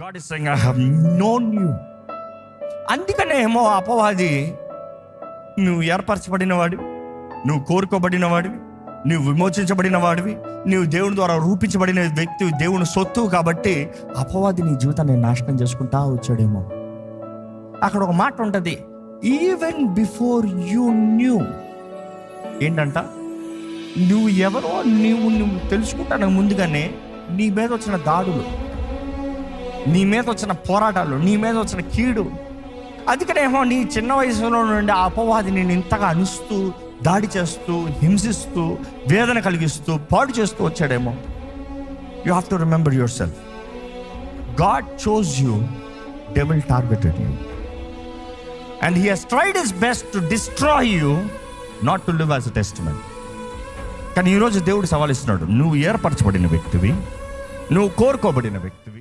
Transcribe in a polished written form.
God is saying I have known you. అందుకనే ఏమో అపవాది నువ్వు ఏర్పరచబడిన వాడివి, నువ్వు కోరుకోబడిన వాడివి, నువ్వు విమోచించబడిన వాడివి, నువ్వు దేవుని ద్వారా రూపించబడిన వ్యక్తి, దేవుని సొత్తు. కాబట్టి అపవాది నీ జీవితాన్ని నాశనం చేసుకుంటా వచ్చాడేమో. అక్కడ ఒక మాట ఉంటుంది, ఈవెన్ బిఫోర్ యూ న్యూ. ఏంటంట, నువ్వు ఎవరో నువ్వు తెలుసుకుంటాను ముందుగానే నీ మీద వచ్చిన దాడులు, నీ మీద వచ్చిన పోరాటాలు, నీ మీద వచ్చిన కీడు, అందుకనేమో నీ చిన్న వయసులో నుండి ఆ అపవాది నేను ఇంతగా అరుస్తూ, దాడి చేస్తూ, హింసిస్తూ, వేదన కలిగిస్తూ, పాడు చేస్తూ వచ్చాడేమో. You have to remember yourself. God chose you, devil targeted you, and he has tried his best to destroy you, not to live as a testament. కానీ ఈరోజు దేవుడు సవాల్ ఇస్తున్నాడు, నువ్వు ఏర్పరచబడిన వ్యక్తివి, నువ్వు కోరుకోబడిన వ్యక్తివి.